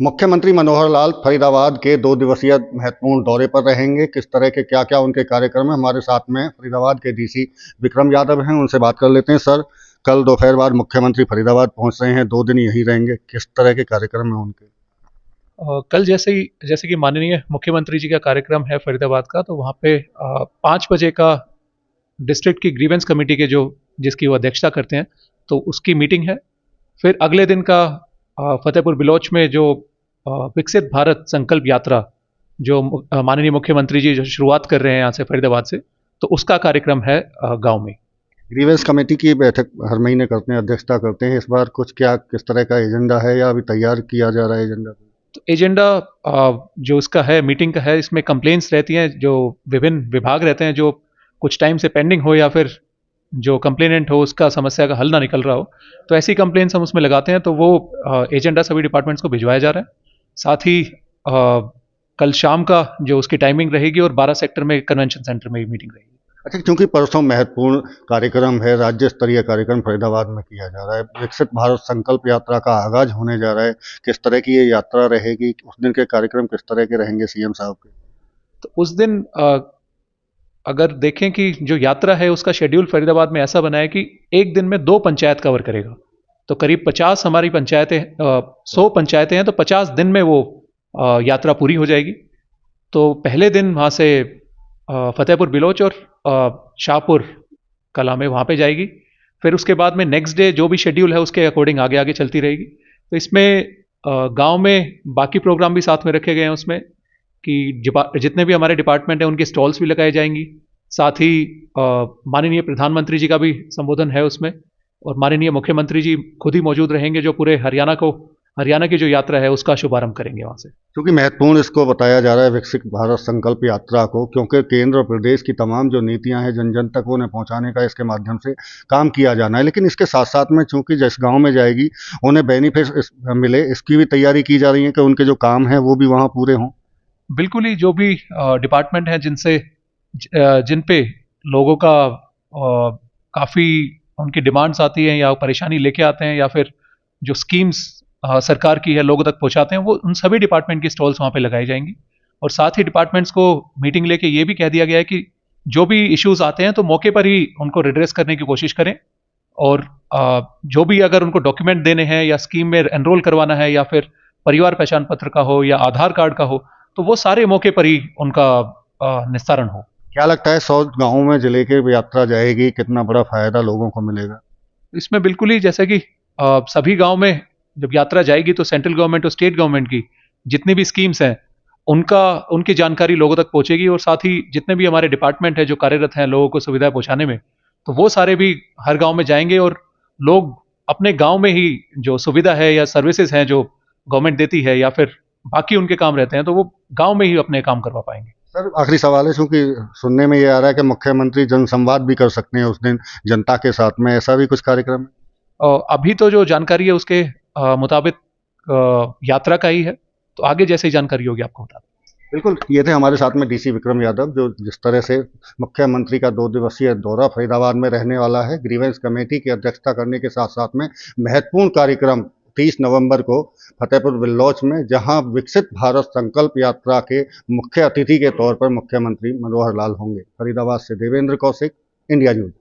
मुख्यमंत्री मनोहर लाल फरीदाबाद के 2 दिवसीय महत्वपूर्ण दौरे पर रहेंगे। किस तरह के क्या-क्या उनके कार्यक्रम हैं, हमारे साथ में फरीदाबाद के डीसी विक्रम यादव हैं, उनसे बात कर लेते हैं। सर, कल दोपहर बाद मुख्यमंत्री फरीदाबाद पहुंच रहे हैं, 2 दिन यहीं रहेंगे। किस तरह के कार्यक्रम हैं उनके? कल जैसे कि माननीय मुख्यमंत्री जी का कार्यक्रम है फरीदाबाद का, तो वहाँ पे 5 बजे का डिस्ट्रिक्ट की ग्रीवेंस कमेटी के जिसकी वो अध्यक्षता करते हैं, तो उसकी मीटिंग है। फिर अगले दिन का फतेहपुर बिलोच में जो विकसित भारत संकल्प यात्रा जो माननीय मुख्यमंत्री जी जो शुरुआत कर रहे हैं यहाँ से फरीदाबाद से, तो उसका कार्यक्रम है गांव में। ग्रीवेंस कमेटी की बैठक हर महीने करते हैं, अध्यक्षता करते हैं। इस बार किस तरह का एजेंडा है या अभी तैयार किया जा रहा है एजेंडा? तो एजेंडा जो इसका है मीटिंग का है, इसमें कंप्लेंट्स रहती हैं, जो विभिन्न विभाग रहते हैं जो कुछ टाइम से पेंडिंग हो या फिर जो कंप्लेनेंट हो उसका समस्या का हल ना निकल रहा हो, तो ऐसी कंप्लेंट्स हम उसमें लगाते हैं। तो वो एजेंडा सभी डिपार्टमेंट्स को भिजवाया जा रहा है। साथ ही कल शाम का जो उसकी टाइमिंग रहेगी और 12 सेक्टर में कन्वेंशन सेंटर में मीटिंग रहेगी। अच्छा, क्योंकि परसों महत्वपूर्ण कार्यक्रम है, राज्य स्तरीय कार्यक्रम फरीदाबाद में किया जा रहा है। विकसित भारत संकल्प यात्रा का आगाज होने जा रहा है। किस तरह की ये यात्रा रहेगी? उस दिन के कार्यक्रम किस तरह के रहेंगे सीएम साहब के? तो उस दिन अगर देखें कि जो यात्रा है उसका शेड्यूल फरीदाबाद में ऐसा बना है कि एक दिन में 2 पंचायत कवर करेगा। तो करीब 50 हमारी पंचायतें 100 पंचायतें हैं, तो 50 दिन में वो यात्रा पूरी हो जाएगी। तो पहले दिन वहाँ से फतेहपुर बिलोच और शाहपुर कला में वहाँ पे जाएगी। फिर उसके बाद में नेक्स्ट डे जो भी शेड्यूल है उसके अकॉर्डिंग आगे आगे चलती रहेगी। तो इसमें गांव में बाकी प्रोग्राम भी साथ में रखे गए हैं उसमें, कि जितने भी हमारे डिपार्टमेंट हैं उनकी स्टॉल्स भी लगाई जाएंगी। साथ ही माननीय प्रधानमंत्री जी का भी संबोधन है उसमें, और माननीय मुख्यमंत्री जी खुद ही मौजूद रहेंगे जो पूरे हरियाणा की जो यात्रा है उसका शुभारंभ करेंगे वहाँ से। क्योंकि महत्वपूर्ण इसको बताया जा रहा है विकसित भारत संकल्प यात्रा को, क्योंकि केंद्र और प्रदेश की तमाम जो नीतियां हैं जन जन तक उन्हें पहुंचाने का इसके माध्यम से काम किया जाना है। लेकिन इसके साथ साथ में चूंकि जिस गांव में जाएगी उन्हें बेनिफिट मिले, इसकी भी तैयारी की जा रही है कि उनके जो काम है वो भी वहाँ पूरे हों। बिल्कुल ही, जो भी डिपार्टमेंट हैं जिन पे लोगों का काफ़ी उनकी डिमांड्स आती हैं या परेशानी लेके आते हैं, या फिर जो स्कीम्स सरकार की है लोगों तक पहुंचाते हैं, वो उन सभी डिपार्टमेंट की स्टॉल्स वहाँ पे लगाई जाएंगी। और साथ ही डिपार्टमेंट्स को मीटिंग लेके ये भी कह दिया गया है कि जो भी इश्यूज आते हैं तो मौके पर ही उनको रिड्रेस करने की कोशिश करें। और जो भी अगर उनको डॉक्यूमेंट देने हैं या स्कीम में एनरोल करवाना है या फिर परिवार पहचान पत्र का हो या आधार कार्ड का हो, तो वो सारे मौके पर ही उनका निस्तारण हो। क्या लगता है 100 गाँवों में जिले की यात्रा जाएगी, कितना बड़ा फायदा लोगों को मिलेगा? इसमें बिल्कुल ही, जैसे कि सभी गांव में जब यात्रा जाएगी तो सेंट्रल गवर्नमेंट और स्टेट गवर्नमेंट की जितनी भी स्कीम्स हैं उनकी जानकारी लोगों तक पहुंचेगी। और साथ ही जितने भी हमारे डिपार्टमेंट हैं जो कार्यरत हैं लोगों को सुविधा पहुंचाने में, तो वो सारे भी हर गांव में जाएंगे और लोग अपने गांव में ही जो सुविधा है या सर्विसेज हैं जो गवर्नमेंट देती है या फिर बाकी उनके काम रहते हैं, तो वो गांव में ही अपने काम करवा पाएंगे। सर, आखिरी सवाल है, चूंकि सुनने में ये आ रहा है कि मुख्यमंत्री जनसंवाद भी कर सकते हैं उस दिन जनता के साथ में, ऐसा भी कुछ कार्यक्रम है? अभी तो जो जानकारी है उसके मुताबिक यात्रा का ही है, तो आगे जैसे जानकारी होगी आपको बता दें। बिल्कुल, ये थे हमारे साथ में डीसी विक्रम यादव, जो जिस तरह से मुख्यमंत्री का 2 दिवसीय दौरा फरीदाबाद में रहने वाला है, ग्रीवेंस कमेटी की अध्यक्षता करने के साथ साथ में महत्वपूर्ण कार्यक्रम 30 नवंबर को फतेहपुर बिल्लौच में, जहां विकसित भारत संकल्प यात्रा के मुख्य अतिथि के तौर पर मुख्यमंत्री मनोहर लाल होंगे। फरीदाबाद से देवेंद्र कौशिक, इंडिया न्यूज।